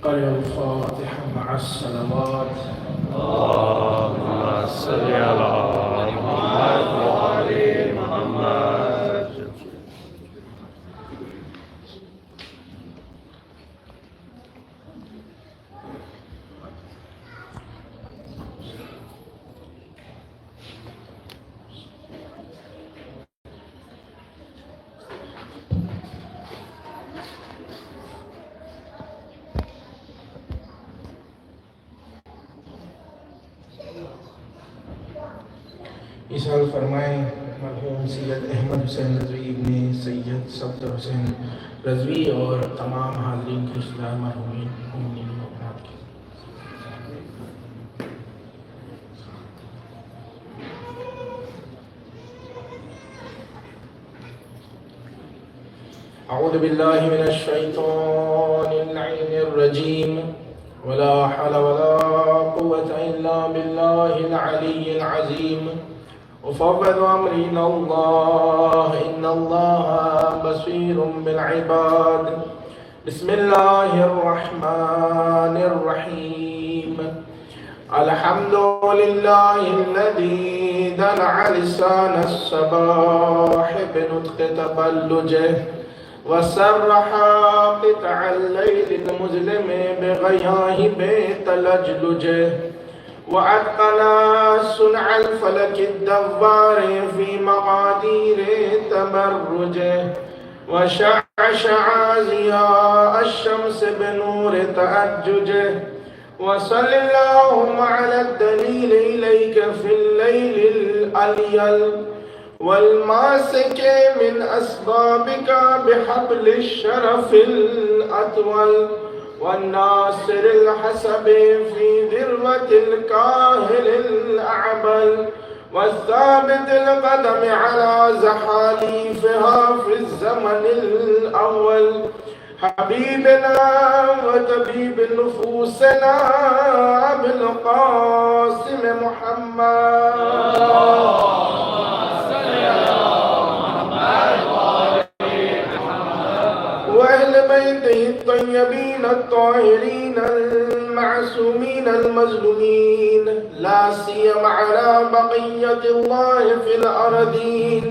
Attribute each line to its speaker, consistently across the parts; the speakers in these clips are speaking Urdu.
Speaker 1: قرأ الفاتحة مع الصلوات.
Speaker 2: اللهم صل على محمد وآل محمد.
Speaker 1: اِسال فرمائیں مرحوم سید احمد حسین رضوی ابن سید صفدر حسین رضوی اور تمام حاضرین کی اصلاح مرحومین مومنین و مومنات کی. اعوذ باللہ من الشیطان اللعین الرجیم ولا حول ولا قوة الا باللہ العلی العظیم. وفوض امری الى اللہ ان اللہ بصیر بالعباد. بسم اللہ الرحمن الرحیم. الحمد للہ الذی دلع لسان الصباح بنطق تبلجہ وسرح قطع الليل المظلم بغياهب تلجلجه وأتقن صنع الفلك الدوار في مقادير تبرجه وشعشع ضياء الشمس بنور تأججه. وصل اللهم على الدليل إليك في الليل الأليل والماسك من أسبابك بحبل الشرف الأطول والناصر الحسب في ذروة الكاهل الأعبل والثابت القدم على زحاليفها في الزمن الأول. حبيبنا وطبيب نفوسنا أبي القاسم محمد وأهل بيته الطيبين الطاهرين المعصومين المظلومين لا سيما على بقية الله في الأرضين.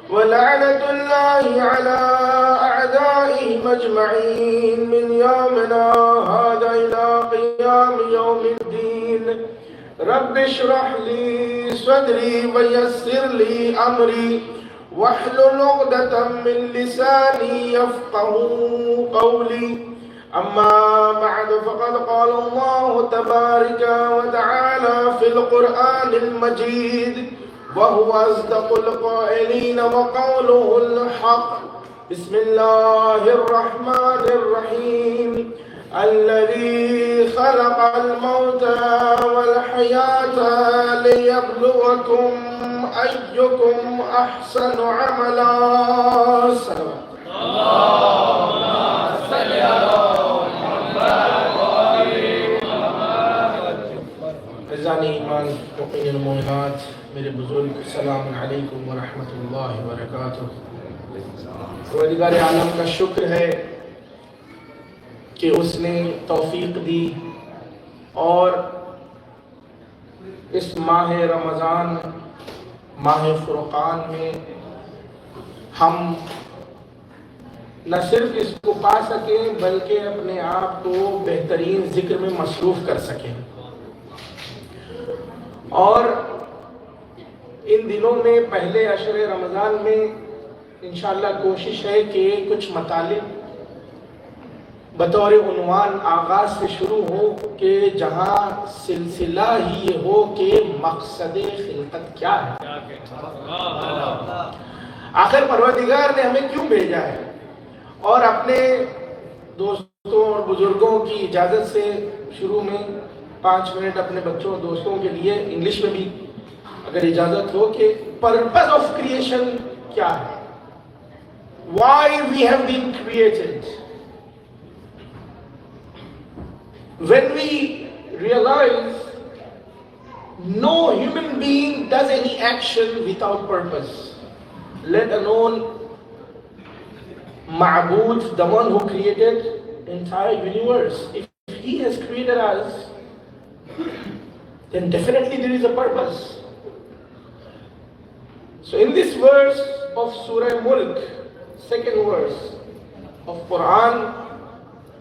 Speaker 1: ولعنة الله على أعدائهم أجمعين من يومنا هذا إلى قيام يوم الدين. رب اشرح لي صدري ويسر لي أمري واحلل عقدة من لساني يفقهوا قولي. أما بعد فقد قال الله تبارك وتعالى في القرآن المجيد وهو أصدق القائلين وقوله الحق. بسم الله الرحمن الرحيم. الذي خلق الموت والحياة ليبلوكم أيكم أحسن عملا.
Speaker 2: اللهم صل على محمد وآل محمد.
Speaker 1: عزیزان ایمان مؤمنین و مومنات، میرے بزرگ، السلام علیکم ورحمۃ اللہ وبرکاتہ. پروردگار عالم کا شکر ہے کہ اس نے توفیق دی اور اس ماہ رمضان، ماہ فرقان میں ہم نہ صرف اس کو پا سکیں بلکہ اپنے آپ کو بہترین ذکر میں مصروف کر سکیں. اور ان دنوں میں پہلے عشر رمضان میں انشاءاللہ کوشش ہے کہ کچھ مطالب بطور عنوان آغاز سے شروع ہو کہ جہاں سلسلہ ہی یہ ہو کہ مقصد خلقت کیا ہے، آخر پروردگار نے ہمیں کیوں بھیجا ہے. اور اپنے دوستوں اور بزرگوں کی اجازت سے شروع میں 5 منٹ اپنے بچوں اور دوستوں کے لیے انگلش میں بھی اگر اجازت ہو کہ پرپز آف کریشن کیا ہے، why we have been created. When we realize no human being does any action without purpose, let alone Ma'bud, the one who created entire universe. If He has created us, then definitely there is a purpose. So in this verse of Surah Mulk, second verse of Quran,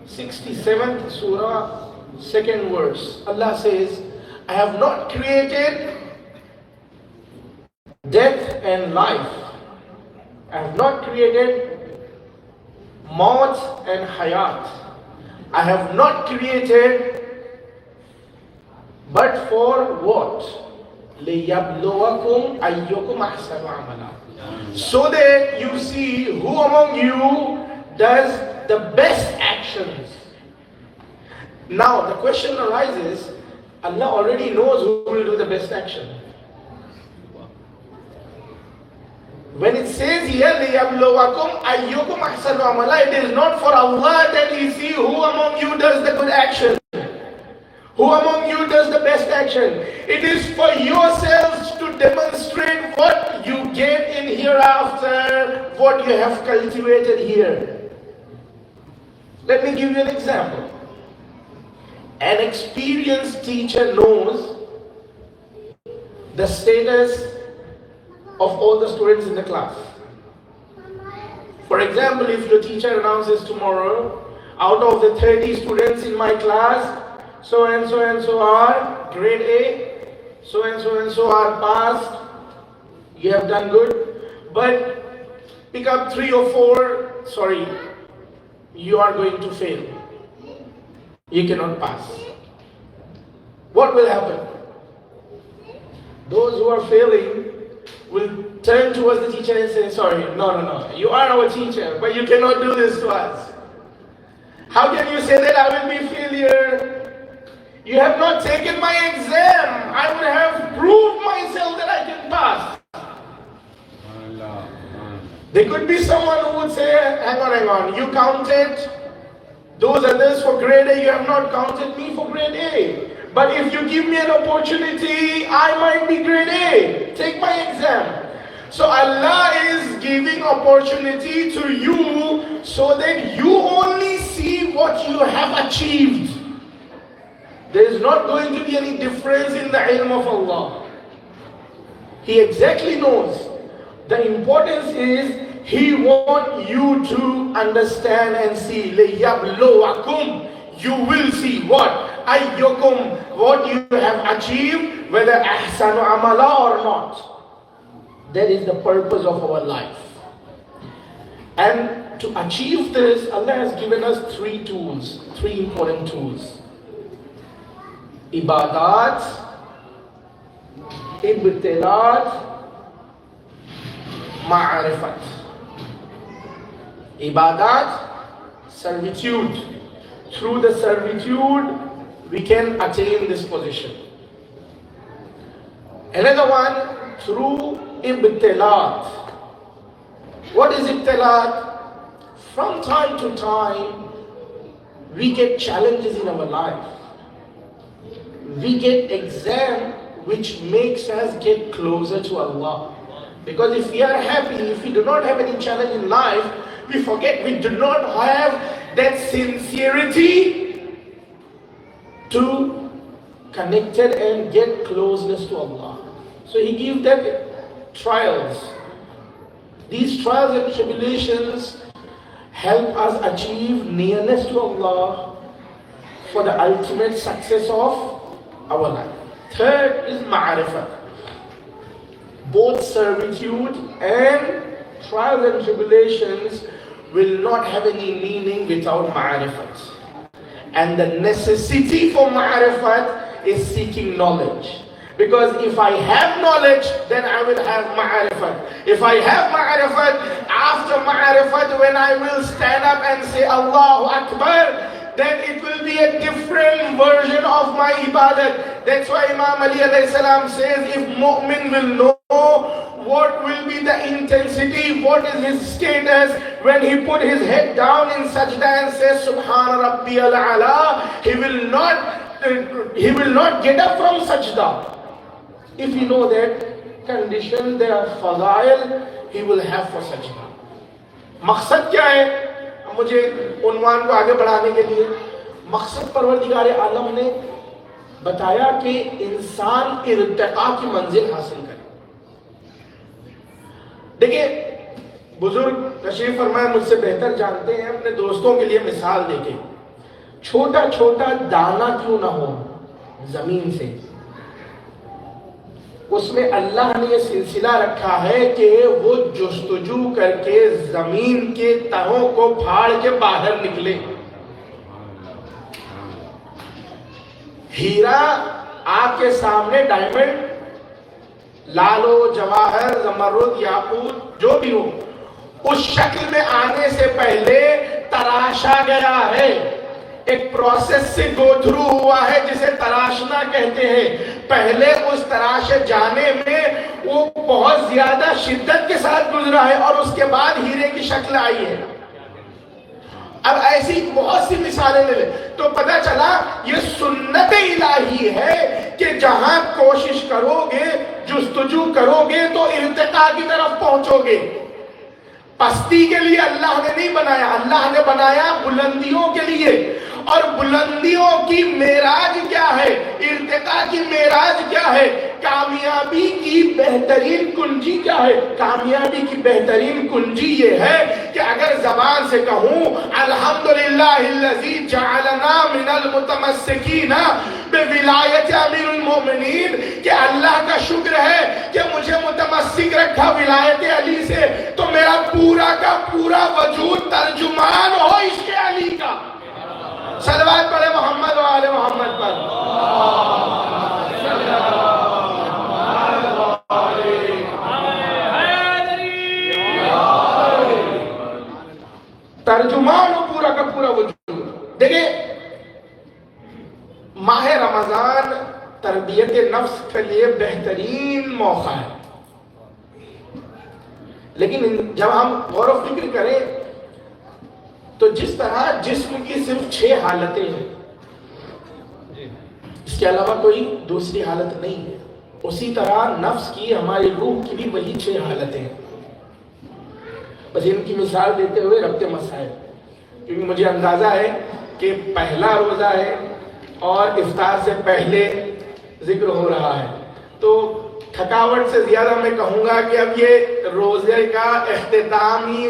Speaker 1: 67th Surah, second verse, Allah says, I have not created death and life. I have not created maut and hayat. I have not created but for what? لِيَبْلُوَكُمْ أَيُّكُمْ أَحْسَنُ عَمَلًا. So that you see who among you does the best actions. Now the question arises, Allah already knows who will do the best action. When it says here, لِيَبْلُوَكُمْ أَيُّكُمْ أَحْسَنُ عَمَلًا, it is not for Allah that He see who among you does the good action. Who among you does the best action? It is for yourselves to demonstrate what you get in hereafter, what you have cultivated here. Let me give you an example. An experienced teacher knows the status of all the students in the class. For example, if your teacher announces tomorrow, out of the 30 students in my class, so and so are grade A, so and so are passed, you have done good, but pick up 3 or 4, sorry, you are going to fail. You cannot pass. What will happen? Those who are failing will turn towards the teacher and say, sorry, no, you are our teacher, but you cannot do this to us. How can you say that I will be failure? You have not taken my exam. I would have proved myself that I can pass. There could be someone who would say, hang on, you counted those others for grade A, you have not counted me for grade A. But if you give me an opportunity, I might be grade A. Take my exam. So Allah is giving opportunity to you so that you only see what you have achieved. There is not going to be any difference in the ilm of Allah. He exactly knows. The importance is He wants you to understand and see. لِيَبْلُوَكُمْ. You will see what? أَيُّكُمْ. What you have achieved, whether أَحْسَنُ عَمَلًا or not. That is the purpose of our life. And to achieve this, Allah has given us 3 tools, 3 important tools. Ibadat, ibtilat, ma'arifat. Ibadat, servitude. Through the servitude, we can attain this position. Another one, through ibtilat. What is ibtilat? From time to time, we get challenges in our life. We get exam which makes us get closer to Allah. Because if we are happy, if we do not have any challenge in life, we forget we do not have that sincerity to connect it and get closeness to Allah. So He gives that trials. These trials and tribulations help us achieve nearness to Allah for the ultimate success of our life. Third is ma'arifah. Both servitude and trials and tribulations will not have any meaning without ma'arifat. And the necessity for ma'arifat is seeking knowledge. Because if I have knowledge, then I will have ma'arifat. If I have ma'arifat, after ma'arifat, when I will stand up and say Allahu Akbar, then it will be a different version of my ibadat. That's why Imam Ali alayhi salam says, if mu'min will know what will be the intensity, what is his status, when he put his head down in sajda and says Subhana Rabbiyal A'la, he will not get up from sajda. If you know that condition, there are fadail, he will have for sajda. Maqsad kya hai? مجھے عنوان کو آگے بڑھانے کے لیے مقصد پروردگار عالم نے بتایا کہ انسان ارتقاء کی منزل حاصل کرے. دیکھیں بزرگ تشریف فرمائے مجھ سے بہتر جانتے ہیں، اپنے دوستوں کے لیے مثال دے کے، چھوٹا چھوٹا دانہ کیوں نہ ہو زمین سے، اس میں اللہ نے یہ سلسلہ رکھا ہے کہ وہ جستجو کر کے زمین کے تہوں کو پھاڑ کے باہر نکلے. ہیرا آپ کے سامنے ڈائمنڈ، لال ہو، جواہر، زمرد، یاقوت، جو بھی ہو، اس شکل میں آنے سے پہلے تراشا گیا ہے، ایک پروسیس سے گو تھرو ہوا ہے جسے تراشنا کہتے ہیں. پہلے اس تراشے جانے میں وہ بہت زیادہ شدت کے ساتھ گزرا ہے اور اس کے بعد ہیرے کی شکل آئی ہے. اب ایسی بہت سی مثالیں لے لیں تو پتہ چلا یہ سنت الہی ہے کہ جہاں کوشش کرو گے، جستجو کرو گے تو ارتقاء کی طرف پہنچو گے. پستی کے لیے اللہ نے نہیں بنایا، اللہ نے بنایا بلندیوں کے لیے. اور بلندیوں کی معراج کیا ہے، ارتقاء کی معراج کیا ہے، کامیابی کی بہترین کنجی کیا ہے؟ کامیابی کی بہترین کنجی یہ ہے کہ اگر زبان سے کہوں الحمدللہ الذی جعلنا من المتمسکین بولایت امیر المومنین، کہ اللہ کا شکر ہے کہ مجھے متمسک رکھا ولایت علی سے، تو میرا پورا کا پورا وجود ترجمان ہو عشق علی کا. صلوات پڑھے محمد و آل محمد پر. ترجمان ہو پورا کا پورا وجود. دیکھیں ماہ رمضان تربیت نفس کے لیے بہترین موقع ہے، لیکن جب ہم غور و فکر کریں تو جس طرح جسم کی صرف 6 حالتیں ہیں، اس کے علاوہ کوئی دوسری حالت نہیں ہے، اسی طرح نفس کی، ہماری روح کی بھی وہی 6 حالتیں ہیں. بس ان کی مثال دیتے ہوئے ربط مسائل، کیونکہ مجھے اندازہ ہے کہ پہلا روزہ ہے اور افطار سے پہلے ذکر ہو رہا ہے، تو تھکاوٹ سے زیادہ میں کہوں گا کہ اب یہ روزے کا اختتامی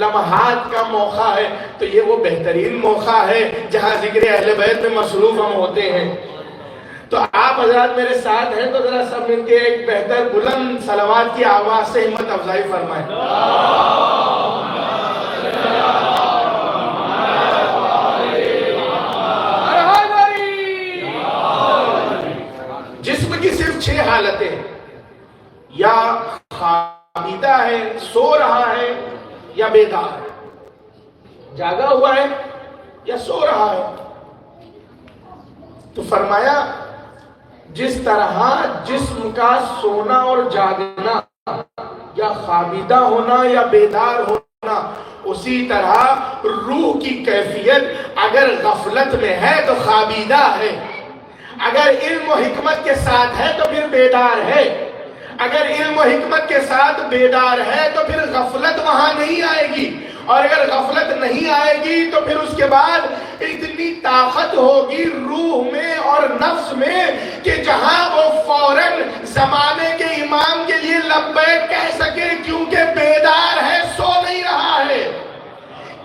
Speaker 1: لمحات کا موقع ہے، تو یہ وہ بہترین موقع ہے جہاں ذکر اہل بیت میں مصروف ہم ہوتے ہیں. تو آپ حضرات میرے ساتھ ہیں تو ذرا سب مل کے ایک بہتر بلند صلوات کی آواز سے ہمت افزائی فرمائیں. جسم کی صرف 6 حالتیں، یا خابیدہ ہے، سو رہا ہے یا بیدار ہے، جاگا ہوا ہے یا سو رہا ہے. تو فرمایا جس طرح جسم کا سونا اور جاگنا، یا خابیدہ ہونا یا بیدار ہونا، اسی طرح روح کی کیفیت اگر غفلت میں ہے تو خابیدہ ہے، اگر علم و حکمت کے ساتھ ہے تو پھر بیدار ہے، اگر علم و حکمت کے ساتھ بیدار ہے تو پھر غفلت وہاں نہیں آئے گی، اور اگر غفلت نہیں آئے گی تو پھر اس کے بعد اتنی طاقت ہوگی روح میں اور نفس میں کہ جہاں وہ فوراً زمانے کے امام کے لیے لبیک کہہ سکے، کیونکہ بیدار ہے، سو نہیں رہا ہے.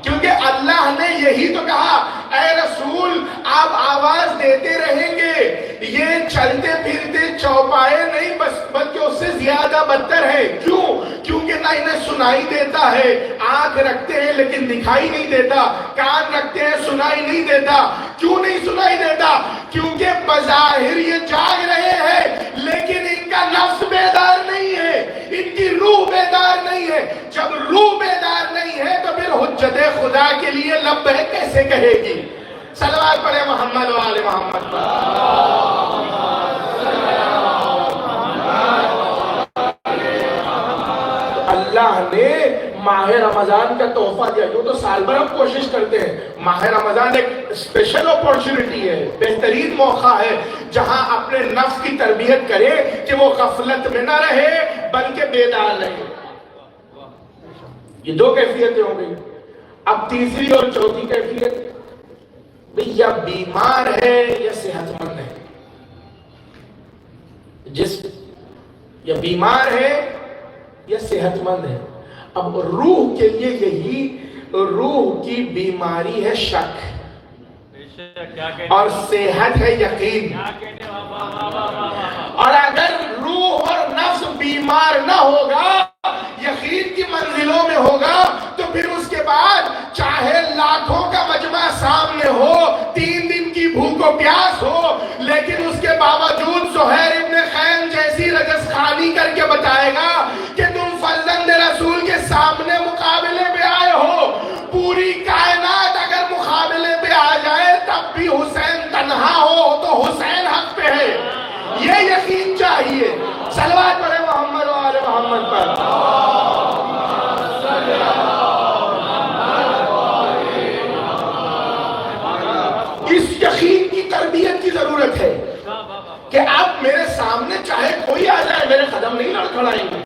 Speaker 1: کیونکہ اللہ نے یہی تو کہا اے رسول آپ آواز دیتے رہیں گے، یہ چلتے پھرتے چوپائے نہیں بلکہ اس سے زیادہ بدتر ہے. کیوں؟ کیونکہ نہ انہیں سنائی دیتا ہے، آنکھ رکھتے ہیں لیکن دکھائی نہیں دیتا، کان رکھتے ہیں سنائی نہیں دیتا. کیوں نہیں سنائی دیتا؟ کیونکہ بظاہر یہ جاگ رہے ہیں لیکن ان کا نفس بیدار نہیں ہے، ان کی روح بیدار نہیں ہے. جب روح بیدار نہیں ہے تو پھر حجت خدا کے لیے لبیک کیسے کہے گی؟ صلوات پڑھے محمد و آل محمد پر. اللہ نے ماہ رمضان کا تحفہ دیا، جو تو سال بھر ہم کوشش کرتے ہیں. ماہ رمضان ایک اسپیشل اپورچونٹی ہے، بہترین موقع ہے جہاں اپنے نفس کی تربیت کرے کہ وہ غفلت میں نہ رہے بلکہ بیدار رہے. یہ 2 کیفیتیں ہو گئی. اب تیسری اور چوتھی کیفیت، یا بیمار ہے یا صحت مند ہے، جسم یا بیمار ہے یا صحت مند ہے۔ اب روح کے لیے یہی روح کی بیماری ہے شک، اور صحت ہے یقین۔ اور اگر روح اور نفس بیمار نہ ہوگا، یقین کی منزلوں میں ہوگا، تو پھر اس کے بعد چاہے لاکھوں کا مجمع سامنے ہو، 3 دن کی بھوک و پیاس ہو، لیکن اس کے باوجود زہیر ابن خیم جیسی رجس خانی کر کے بتائے گا کہ تم فرزند رسول کے سامنے مقابلے میں آئے ہو، پوری کائنات اگر مقابلے پہ آ جائے تب بھی حسین تنہا ہو تو حسین حق پہ ہے۔ یہ یقین چاہیے۔ صلوات پڑھے محمد و آل محمد پر۔ اس یقین کی تربیت کی ضرورت ہے کہ آپ میرے سامنے چاہے کوئی آ جائے میرے قدم نہیں لڑکھڑائیں گے،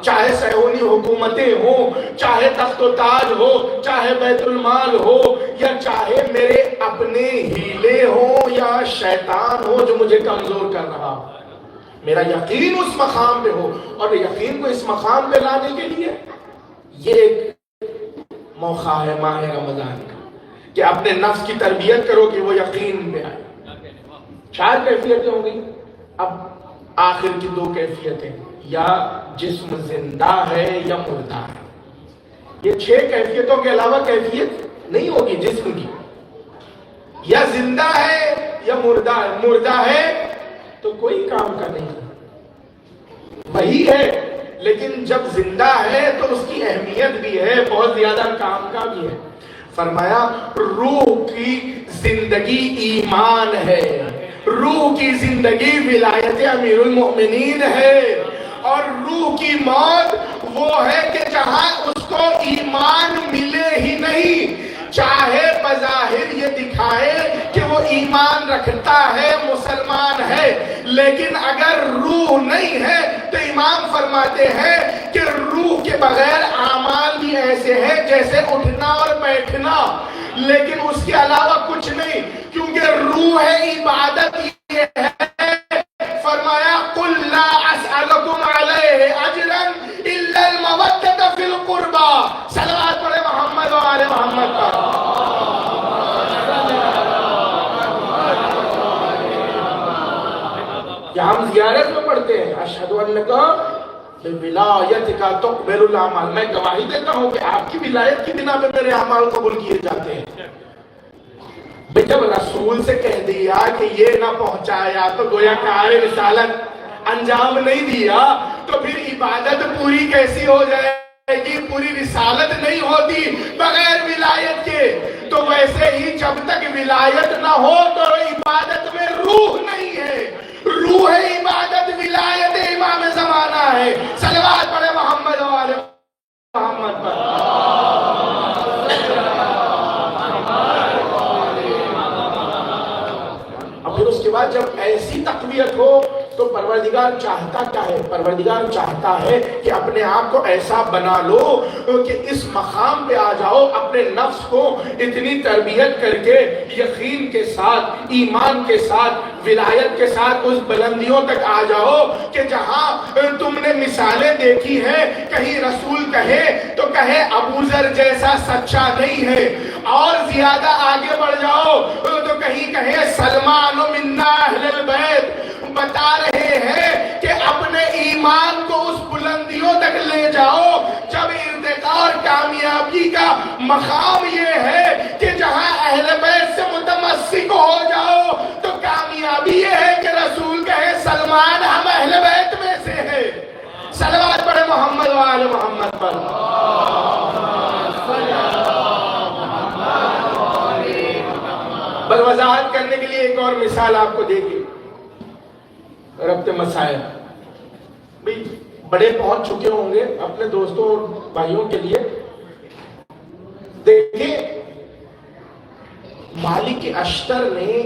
Speaker 1: چاہے صہیونی حکومتیں ہوں، چاہے تخت و تاج ہو، چاہے بیت المال ہو، یا چاہے میرے اپنے ہیلے ہوں یا شیطان ہو جو مجھے کمزور کر رہا ہو، میرا یقین اس مقام پہ ہو۔ اور یقین کو اس مقام پہ لانے کے لیے یہ ایک موقع ہے ماہ رمضان کا کہ اپنے نفس کی تربیت کرو کہ وہ یقین پہ آئے۔ 4 کیفیتیں ہوں گی، اب آخر کی 2 کیفیتیں، یا جسم زندہ ہے یا مردہ ہے۔ یہ 6 کیفیتوں کے علاوہ کیفیت نہیں ہوگی جسم کی، یا زندہ ہے یا مردہ ہے۔ مردہ ہے تو کوئی کام کا نہیں، وہی ہے، لیکن جب زندہ ہے تو اس کی اہمیت بھی ہے، بہت زیادہ کام کا بھی ہے۔ فرمایا روح کی زندگی ایمان ہے، روح کی زندگی ولایت امیر المؤمنین ہے، اور روح کی موت وہ ہے کہ جہاں اس کو ایمان ملے ہی نہیں، چاہے بظاہر یہ دکھائے کہ وہ ایمان رکھتا ہے، مسلمان ہے، لیکن اگر روح نہیں ہے تو امام فرماتے ہیں کہ روح کے بغیر اعمال بھی ایسے ہیں جیسے اٹھنا اور بیٹھنا، لیکن اس کے علاوہ کچھ نہیں، کیونکہ روح ہے عبادت یہ ہے۔ فرمایا قل لا اسألکم علیہ اجرا الا المودۃ فی القربى۔ صلوات پڑھے محمد و آل محمد پر۔ کیا ہم زیارت میں پڑھتے ہیں اشہد انک بولایتک تقبل الاعمال، میں گواہی دیتا ہوں کہ آپ کی ولایت کی بنا پہ میرے اعمال قبول کیے جاتے ہیں۔ جب رسول سے کہہ دیا کہ یہ نہ پہنچایا تو گویا کار رسالت انجام نہیں دیا، تو پھر عبادت پوری کیسی ہو جائے گی؟ پوری رسالت نہیں ہوتی بغیر ولایت کے۔ تو ویسے ہی جب تک ولایت نہ ہو تو عبادت میں روح نہیں ہے، روح عبادت ولایت امام زمانہ ہے۔ صلوات پڑھے محمد و آل محمد پر۔ پھر اس کے بعد جب ایسی تقویت ہو تو پروردگار چاہتا کیا ہے؟ پروردگار چاہتا ہے کہ اپنے آپ کو ایسا بنا لو کہ اس مقام پہ آ جاؤ، اپنے نفس کو اتنی تربیت کر کے یقین کے ساتھ، ایمان کے ساتھ، ولایت کے ساتھ اس بلندیوں تک آ جاؤ کہ جہاں تم نے مثالیں دیکھی ہیں، کہیں رسول کہے تو کہے ابو ذر جیسا سچا نہیں ہے، اور زیادہ آگے بڑھ جاؤ تو کہیں کہے سلمان منا اہل البیت۔ بتا رہے ہیں کہ اپنے ایمان کو اس بلندیوں تک لے جاؤ جب ارتقاء اور کامیابی کا مقام یہ ہے کہ جہاں اہل بیت سے متمسک ہو جاؤ تو کامیابی یہ ہے کہ رسول کہے سلمان ہم اہل بیت میں سے ہیں۔ صلوات پڑھے محمد و آل محمد پر۔ بل وضاحت کرنے کے لیے ایک اور مثال آپ کو دیکھیے، ربط مسائل بھئی بڑے پہنچ چکے ہوں گے اپنے دوستوں اور بھائیوں کے لیے۔ دیکھیں مالک اشتر نے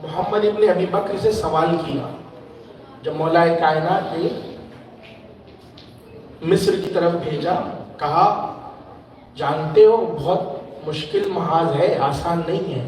Speaker 1: محمد ابن ابی بکر سے سوال کیا جب مولا کائنات نے مصر کی طرف بھیجا، کہا جانتے ہو بہت مشکل محاذ ہے، آسان نہیں ہے،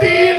Speaker 1: 3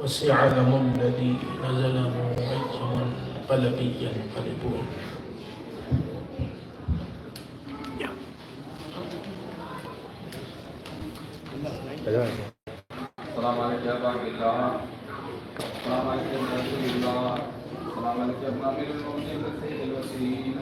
Speaker 1: وسيعلم الذين ظلموا أي منقلب ينقلبون.
Speaker 3: السلام علیکم یا باقی اللہ، السلام علیکم رسول اللہ، السلام علیکم امیر المؤمنین سید الوسیل